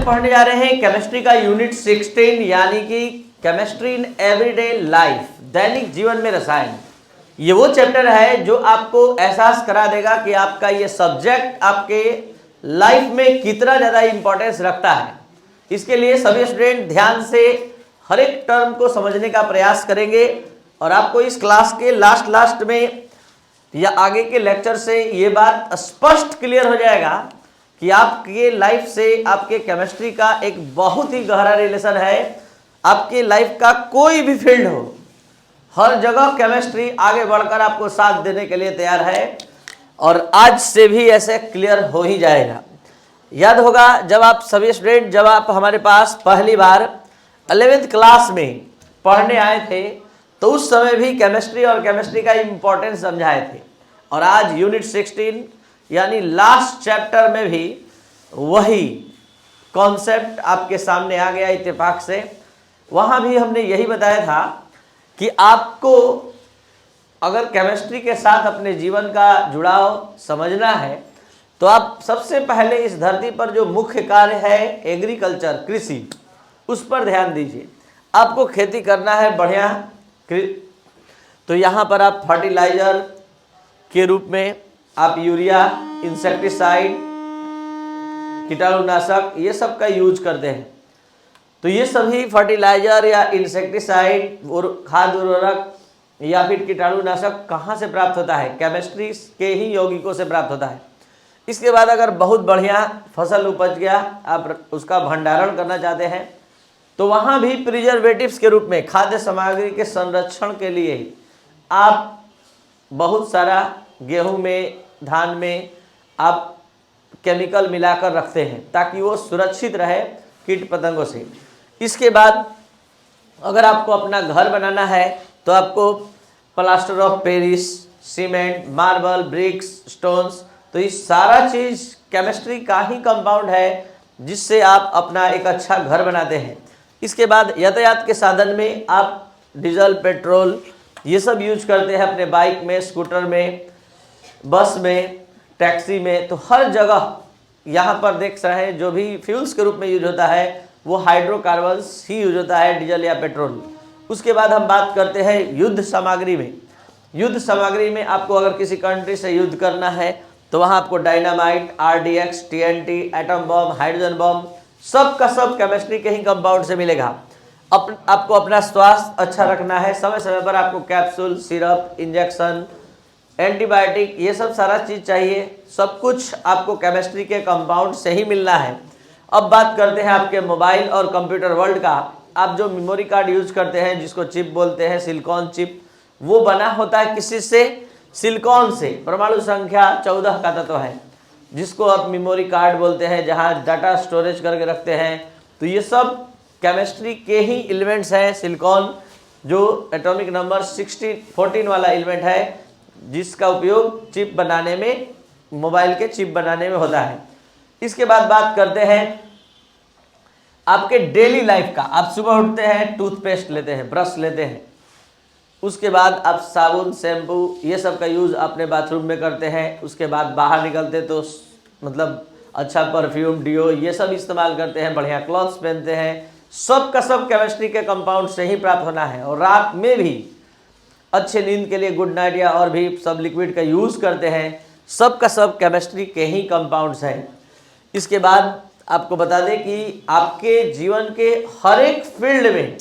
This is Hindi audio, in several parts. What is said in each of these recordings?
पढ़ने जा रहे हैं केमिस्ट्री का यूनिट 16 यानी कि केमिस्ट्री इन एवरीडे लाइफ, दैनिक जीवन में रसायन। ये वो चैप्टर है जो आपको एहसास करा देगा कि आपका ये सब्जेक्ट आपके लाइफ में कितना ज़्यादा इंपॉर्टेंस रखता है। इसके लिए सभी स्टूडेंट ध्यान से हर एक टर्म को समझने का प्रयास करेंगे और आपको इस क्लास के लास्ट में या आगे के लेक्चर से ये बात स्पष्ट क्लियर हो जाएगा कि आपके लाइफ से आपके केमिस्ट्री का एक बहुत ही गहरा रिलेशन है। आपके लाइफ का कोई भी फील्ड हो, हर जगह केमिस्ट्री आगे बढ़कर आपको साथ देने के लिए तैयार है और आज से भी ऐसे क्लियर हो ही जाएगा। याद होगा जब आप सभी स्टूडेंट जब आप हमारे पास पहली बार 11th क्लास में पढ़ने आए थे तो उस समय भी केमिस्ट्री और केमिस्ट्री का इम्पोर्टेंस समझाए थे और आज यूनिट 16 यानी लास्ट चैप्टर में भी वही कॉन्सेप्ट आपके सामने आ गया इत्तेफाक से। वहाँ भी हमने यही बताया था कि आपको अगर केमिस्ट्री के साथ अपने जीवन का जुड़ाव समझना है तो आप सबसे पहले इस धरती पर जो मुख्य कार्य है एग्रीकल्चर, कृषि, उस पर ध्यान दीजिए। आपको खेती करना है बढ़िया, तो यहाँ पर आप फर्टिलाइजर के रूप में आप यूरिया, इंसेक्टिसाइड, कीटाणुनाशक ये सब का यूज करते हैं। तो ये सभी फर्टिलाइजर या इंसेक्टिसाइड और खाद उर्वरक या फिर कीटाणुनाशक कहाँ से प्राप्त होता है? केमिस्ट्री के ही यौगिकों से प्राप्त होता है। इसके बाद अगर बहुत बढ़िया फसल उपज गया, आप उसका भंडारण करना चाहते हैं तो वहाँ भी प्रिजर्वेटिव्स के रूप में खाद्य सामग्री के संरक्षण के लिए आप बहुत सारा गेहूं में, धान में आप केमिकल मिलाकर रखते हैं ताकि वो सुरक्षित रहे कीट पतंगों से। इसके बाद अगर आपको अपना घर बनाना है तो आपको plaster of Paris, cement, marble, bricks, stones, तो ये सारा चीज़ केमिस्ट्री का ही कंपाउंड है जिससे आप अपना एक अच्छा घर बनाते हैं। इसके बाद यातायात के साधन में आप डीजल, पेट्रोल ये सब यूज करते हैं अपने बाइक में, स्कूटर में, बस में, टैक्सी में। तो हर जगह यहाँ पर देख रहे हैं जो भी फ्यूल्स के रूप में यूज होता है वो हाइड्रोकार्बन्स ही यूज होता है, डीजल या पेट्रोल। उसके बाद हम बात करते हैं युद्ध सामग्री में। युद्ध सामग्री में आपको अगर किसी कंट्री से युद्ध करना है तो वहाँ आपको dynamite, RDX, TNT, atom bomb, hydrogen bomb सब का सब केमिस्ट्री के ही कंपाउंड से मिलेगा। आपको अपना स्वास्थ्य अच्छा रखना है, समय समय पर आपको कैप्सूल, सिरप, इंजेक्शन, एंटीबायोटिक ये सब सारा चीज़ चाहिए। सब कुछ आपको केमिस्ट्री के कंपाउंड से ही मिलना है। अब बात करते हैं आपके मोबाइल और कंप्यूटर वर्ल्ड का। आप जो मेमोरी कार्ड यूज करते हैं जिसको चिप बोलते हैं, सिलिकॉन चिप, वो बना होता है किसी से? सिलिकॉन से। परमाणु संख्या 14 का तत्व है जिसको आप मेमोरी कार्ड बोलते हैं, जहाँ डाटा स्टोरेज करके रखते हैं। तो ये सब केमिस्ट्री के ही एलिमेंट्स हैं। सिलिकॉन जो एटॉमिक नंबर 14 वाला एलिमेंट है जिसका उपयोग चिप बनाने में, मोबाइल के चिप बनाने में होता है। इसके बाद बात करते हैं आपके डेली लाइफ का। आप सुबह उठते हैं, टूथपेस्ट लेते हैं, ब्रश लेते हैं, उसके बाद आप साबुन, शैम्पू ये सब का यूज़ अपने बाथरूम में करते हैं। उसके बाद बाहर निकलते तो मतलब अच्छा परफ्यूम, डिओ ये सब इस्तेमाल करते हैं, बढ़िया क्लॉथ्स पहनते हैं। सब का सब केमिस्ट्री के कंपाउंड से ही प्राप्त होना है। और रात में भी अच्छे नींद के लिए गुड नाइट या और भी सब लिक्विड का यूज़ करते हैं। सब का सब केमिस्ट्री के ही कंपाउंड्स हैं। इसके बाद आपको बता दें कि आपके जीवन के हर एक फील्ड में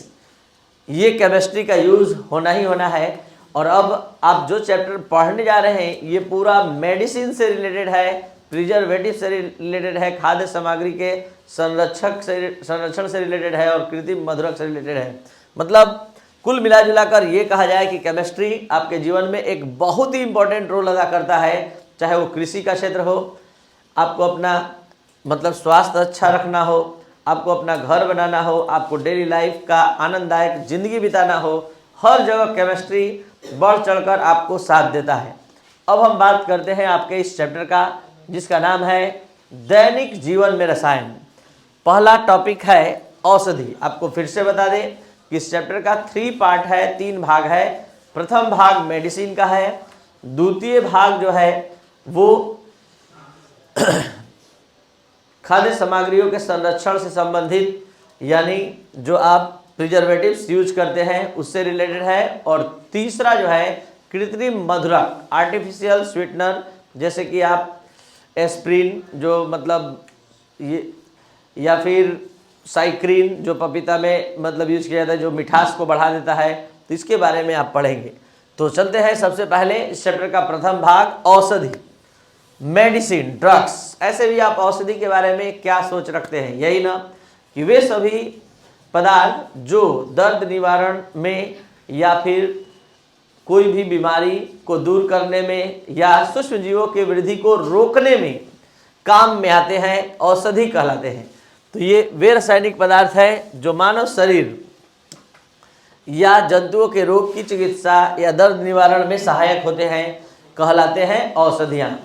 ये केमिस्ट्री का यूज़ होना ही होना है। और अब आप जो चैप्टर पढ़ने जा रहे हैं ये पूरा मेडिसिन से रिलेटेड है, प्रिजर्वेटिव से रिलेटेड है, खाद्य सामग्री के संरक्षण से रिलेटेड है और कृत्रिम मधुरक से रिलेटेड है। मतलब कुल मिला जुलाकर ये कहा जाए कि केमिस्ट्री आपके जीवन में एक बहुत ही इंपॉर्टेंट रोल अदा करता है। चाहे वो कृषि का क्षेत्र हो, आपको अपना मतलब स्वास्थ्य अच्छा रखना हो, आपको अपना घर बनाना हो, आपको डेली लाइफ का आनंददायक ज़िंदगी बिताना हो, हर जगह केमिस्ट्री बढ़ चढ़कर आपको साथ देता है। अब हम बात करते हैं आपके इस चैप्टर का जिसका नाम है दैनिक जीवन में रसायन। पहला टॉपिक है औषधि। आपको फिर से बता दें कि इस चैप्टर का 3 पार्ट है, 3 भाग है। प्रथम भाग मेडिसिन का है, द्वितीय भाग जो है वो खाद्य सामग्रियों के संरक्षण से संबंधित, यानी जो आप प्रिजर्वेटिव्स यूज करते हैं उससे रिलेटेड है। और तीसरा जो है कृत्रिम मधुरक, आर्टिफिशियल स्वीटनर, जैसे कि आप एस्प्रिन जो मतलब ये, या फिर साइक्रीन जो पपीता में मतलब यूज किया जाता है जो मिठास को बढ़ा देता है, तो इसके बारे में आप पढ़ेंगे। तो चलते हैं सबसे पहले इस चैप्टर का प्रथम भाग, औषधि, मेडिसिन, ड्रग्स। ऐसे भी आप औषधि के बारे में क्या सोच रखते हैं, यही ना कि वे सभी पदार्थ जो दर्द निवारण में या फिर कोई भी बीमारी को दूर करने में या सूक्ष्म जीवों के वृद्धि को रोकने में काम में आते हैं, औषधि कहलाते हैं। तो ये वे रासायनिक पदार्थ हैं जो मानव शरीर या जंतुओं के रोग की चिकित्सा या दर्द निवारण में सहायक होते हैं, कहलाते हैं औषधियाँ।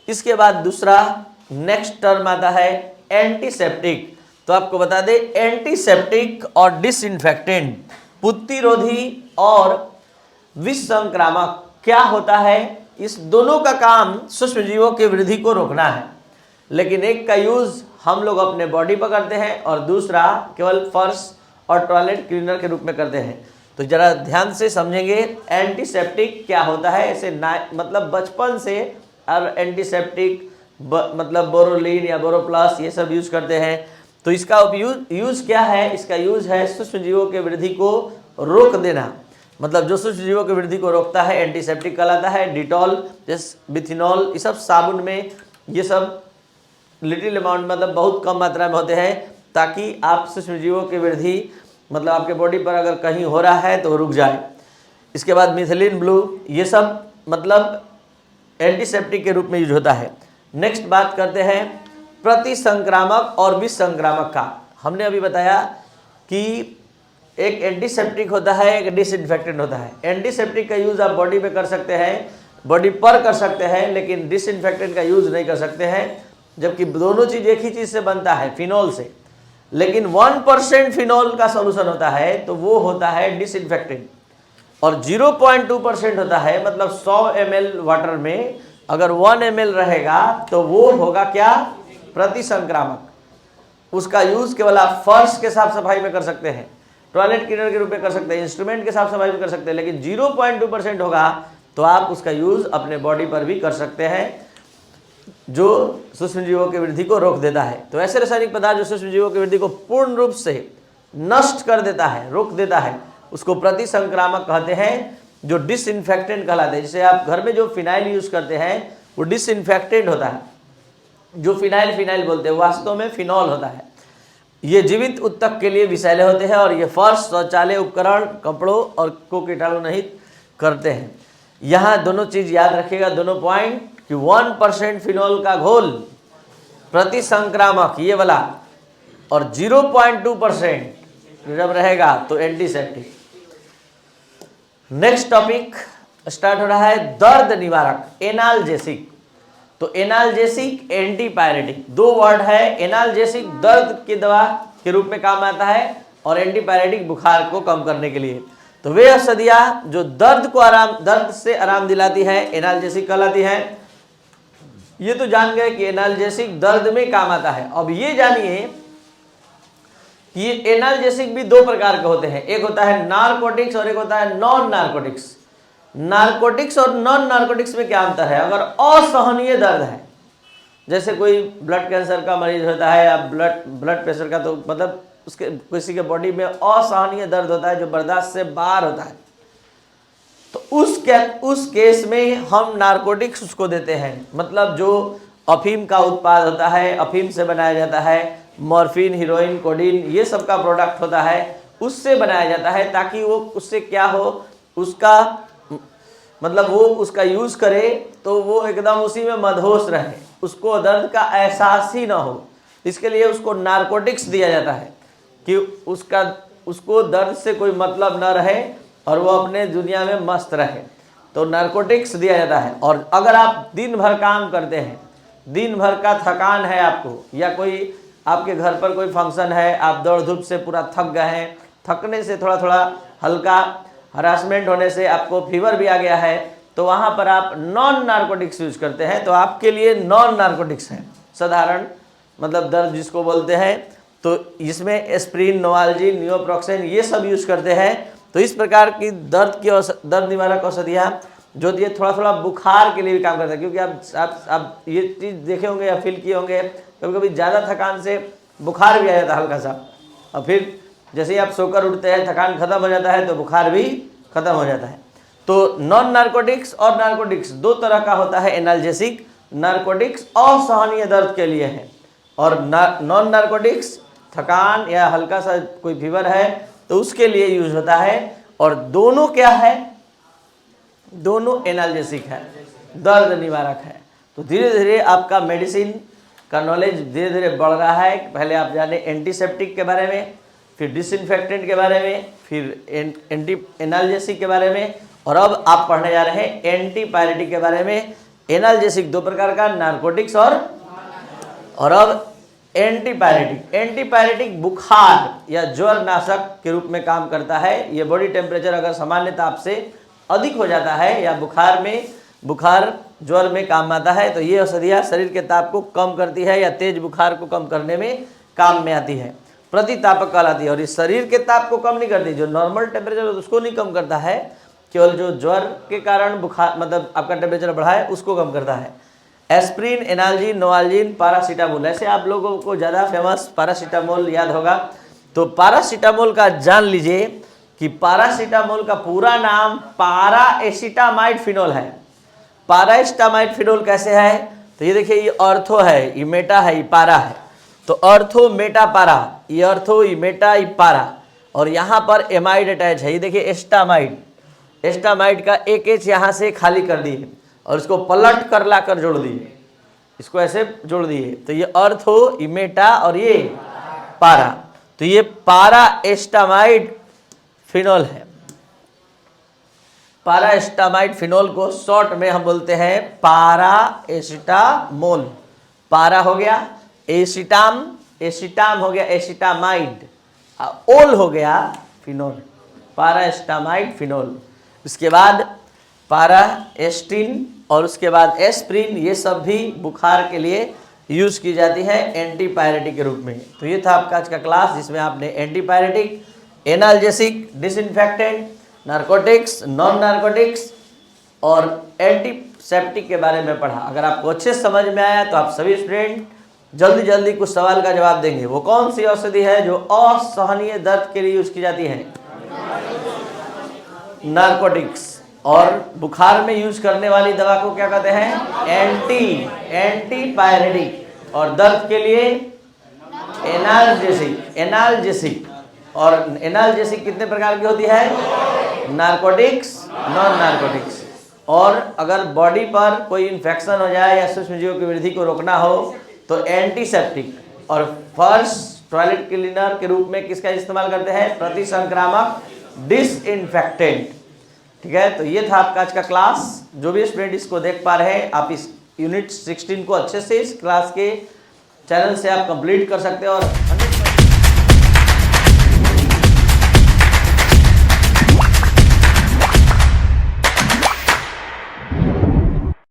इसके बाद दूसरा नेक्स्ट टर्म आता है एंटीसेप्टिक। तो आपको बता दें, एंटीसेप्टिक और डिसइंफेक्टेंट, प्रतिरोधी और विषसंक्रामक क्या होता है, इस दोनों का काम सूक्ष्म जीवों की वृद्धि को रोकना है। लेकिन एक का यूज हम लोग अपने बॉडी पर करते हैं और दूसरा केवल फर्श और टॉयलेट क्लीनर के रूप में करते हैं। तो जरा ध्यान से समझेंगे एंटीसेप्टिक क्या होता है। ऐसे मतलब बचपन से और एंटीसेप्टिक मतलब बोरोलिन या बोरोप्लस ये सब यूज करते हैं। तो इसका यूज क्या है, इसका यूज है सूक्ष्म जीवों के वृद्धि को रोक देना, मतलब जो सूक्ष्म जीवों की वृद्धि को रोकता है एंटीसेप्टिक कहलाता है। डिटॉल, जैसे बिथिनॉल, ये सब साबुन में ये सब लिटिल अमाउंट मतलब बहुत कम मात्रा में होते हैं, ताकि आप सूक्ष्म जीवों की वृद्धि मतलब आपके बॉडी पर अगर कहीं हो रहा है तो रुक जाए। इसके बाद मिथिलीन ब्लू, ये सब मतलब एंटीसेप्टिक के रूप में यूज होता है। नेक्स्ट बात करते हैं प्रतिसंक्रामक और विषसंक्रामक का। हमने अभी बताया कि एक एंटीसेप्टिक होता है, एक डिसइंफेक्टेंट होता है। एंटीसेप्टिक का यूज आप बॉडी पे कर सकते हैं, बॉडी पर कर सकते हैं, लेकिन डिसइंफेक्टेंट का यूज नहीं कर सकते हैं, जबकि दोनों चीज एक ही चीज से बनता है, फिनॉल से। लेकिन 1% फिनॉल का सॉल्यूशन होता है तो वो होता है डिसइंफेक्टेंट, और 0.2% होता है, मतलब 100 ml वाटर में अगर 1 ml रहेगा तो वो होगा क्या, प्रतिसंक्रामक। उसका यूज केवल आप फर्श के साफ सफाई में कर सकते हैं, टॉयलेट क्लीनर के रूप में कर सकते हैं, इंस्ट्रूमेंट के साफ सफाई में कर सकते हैं। लेकिन 0.2% होगा तो आप उसका यूज अपने बॉडी पर भी कर सकते हैं, जो सूक्ष्म जीवों की वृद्धि को रोक देता है। तो ऐसे रासायनिक पदार्थ जो सूक्ष्म जीवों की वृद्धि को पूर्ण रूप से नष्ट कर देता है, रोक देता है, उसको प्रतिसंक्रामक कहते हैं, जो डिसइंफेक्टेंट कहलाते हैं। जैसे आप घर में जो फिनाइल यूज करते हैं वो डिसइंफेक्टेंट होता है, जो फिनाइल बोलते हैं वास्तव में फिनॉल होता है। ये जीवित उत्तक के लिए विषैले होते हैं और ये फर्श, शौचालय उपकरण, कपड़ों और को कीटाणु रहित करते हैं। यहाँ दोनों चीज याद रखिएगा, दोनों पॉइंट, कि 1% फिनॉल का घोल प्रतिसंक्रामक ये वाला, और 0.2% जब रहेगा तो एंटीसेप्टिक। नेक्स्ट टॉपिक स्टार्ट हो रहा है दर्द निवारक, एनाल्जेसिक। तो एनाल्जेसिक, एंटीपायरेटिक, दो वर्ड है। एनाल्जेसिक दर्द की दवा के रूप में काम आता है और एंटीपायरेटिक बुखार को कम करने के लिए। तो वे औषधियाँ जो दर्द से आराम दिलाती है एनाल्जेसिक कहलाती है। ये तो जान गए कि एनाल्जेसिक दर्द में काम आता है। अब ये जानिए कि ये एनाल्जेसिक भी दो प्रकार के होते हैं, एक होता है नारकोटिक्स और एक होता है नॉन नारकोटिक्स। नारकोटिक्स और नॉन नारकोटिक्स में क्या अंतर है, अगर असहनीय दर्द है, जैसे कोई ब्लड कैंसर का मरीज होता है या ब्लड प्रेशर का, तो मतलब उसके किसी के बॉडी में असहनीय दर्द होता है जो बर्दाश्त से बाहर होता है, तो उस केस में हम नारकोटिक्स उसको देते हैं। मतलब जो अफीम का उत्पाद होता है, अफीम से बनाया जाता है, मॉर्फिन, हीरोइन, कोडीन, ये सब का प्रोडक्ट होता है, उससे बनाया जाता है, ताकि वो उससे क्या हो, उसका मतलब वो उसका यूज करे तो वो एकदम उसी में मदहोश रहे, उसको दर्द का एहसास ही ना हो। इसके लिए उसको नारकोटिक्स दिया जाता है कि उसको दर्द से कोई मतलब ना रहे और वो अपने दुनिया में मस्त रहे, तो नारकोटिक्स दिया जाता है। और अगर आप दिन भर काम करते हैं, दिन भर का थकान है आपको, या कोई आपके घर पर कोई फंक्शन है, आप दौड़ धूप से पूरा थक गए हैं, थकने से थोड़ा हल्का हरासमेंट होने से आपको फीवर भी आ गया है, तो वहाँ पर आप नॉन नारकोटिक्स यूज करते हैं, तो आपके लिए नॉन नारकोटिक्स है, साधारण मतलब दर्द जिसको बोलते हैं, तो इसमें एस्प्रिन, नोवाल्जिन, नियोप्रोक्सेन ये सब यूज करते हैं। तो इस प्रकार की दर्द निवारक औषधियाँ जो ये थोड़ा थोड़ा बुखार के लिए भी काम करता है, क्योंकि आप ये चीज़ देखे होंगे या फील किए होंगे, कभी कभी ज़्यादा थकान से बुखार भी आ जाता है हल्का सा, और फिर जैसे ही आप सोकर उठते हैं थकान खत्म हो जाता है तो बुखार भी खत्म हो जाता है। तो नॉन नार्कोटिक्स और नार्कोटिक्स दो तरह का होता है एनाल्जेसिक। नार्कोटिक्स असहनीय दर्द के लिए है, और नॉन नार्कोटिक्स थकान या हल्का सा कोई फीवर है तो उसके लिए यूज होता है। और दोनों क्या है, दोनों एनाल्जेसिक है, दर्द निवारक है। तो धीरे धीरे आपका मेडिसिन का नॉलेज धीरे धीरे बढ़ रहा है। पहले आप जाने एंटीसेप्टिक के बारे में, फिर डिसइंफेक्टेंट के बारे में, फिर एंटी एनाल्जेसिक के बारे में, और अब आप पढ़ने जा रहे हैं एंटीपायरेटिक के बारे में। एनाल्जेसिक दो प्रकार का, नार्कोटिक्स और अब एंटीपायरेटिक। एंटीपायरेटिक बुखार या ज्वर नाशक के रूप में काम करता है। ये बॉडी टेम्परेचर अगर सामान्य ताप से अधिक हो जाता है या बुखार ज्वर में काम आता है, तो ये औषधियाँ शरीर के ताप को कम करती है या तेज बुखार को कम करने में काम में आती है, प्रतितापक कहलाती है। और इस शरीर के ताप को कम नहीं करती, जो नॉर्मल टेम्परेचर उसको नहीं कम करता है, केवल जो ज्वर के कारण बुखार मतलब आपका टेम्परेचर बढ़ा है उसको कम करता है। एस्प्रिन, एनाल्जिन, नोवाल्जिन, पैरासीटामोल, ऐसे आप लोगों को ज़्यादा फेमस पैरासीटामोल याद होगा। तो पैरासीटामोल का जान लीजिए कि पैरासीटामोल का पूरा नाम पैराएसिटामाइड फिनोल है। पैराएसिटामाइड फिनोल कैसे है, तो ये देखिए, ये ऑर्थो है, ये मेटा है, ये पारा है। तो ऑर्थो मेटा पारा, ये ऑर्थो, ये मेटा, ये पारा, और यहाँ पर एमाइड अटैच है। ये देखिए एस्टामाइड, एस्टामाइड का एक एच यहाँ से खाली कर दिए और इसको पलट कर लाकर जोड़ दिए, इसको ऐसे जोड़ दिए। तो ये ऑर्थो, ये मेटा और ये पारा, तो ये पैराएसिटामाइड फिनोल है। पैराएसिटामाइड फिनोल को शॉर्ट में हम बोलते हैं पैराएसिटामोल। पारा हो गया, एसिटाम हो गया एसिटामाइड, ओल हो गया फिनोल, पैराएसिटामाइड फिनोल। उसके बाद पैराएस्टिन और उसके बाद एस्प्रिन, ये सब भी बुखार के लिए यूज की जाती है एंटीपायरेटिक के रूप में। तो ये था आपका आज का क्लास, जिसमें आपने antipyretic, analgesic, disinfectant, narcotics, non narcotics और एंटीसेप्टिक के बारे में पढ़ा। अगर आपको अच्छे समझ में आया तो आप सभी स्टूडेंट जल्दी जल्दी कुछ सवाल का जवाब देंगे। वो कौन सी औषधि है जो असहनीय दर्द के लिए यूज की जाती है? नार्कोटिक्स। और बुखार में यूज करने वाली दवा को क्या कहते हैं? एंटीपायरेटिक। और दर्द के लिए एनाल्जेसिक। और एनाल्जेसिक कितने प्रकार की होती है? Narcotics, non narcotics. और अगर बॉडी पर कोई इन्फेक्शन हो जाए या सूक्ष्मजीवों की वृद्धि को रोकना हो तो एंटीसेप्टिक। और फर्स्ट टॉयलेट क्लीनर के रूप में किसका इस्तेमाल करते हैं? प्रतिसंक्रामक, डिसइंफेक्टेंट। ठीक है, तो ये था आपका आज का क्लास। जो भी स्टूडेंट इसको देख पा रहे हैं, आप इस यूनिट 16 को अच्छे से इस क्लास के चैनल से आप कंप्लीट कर सकते हैं और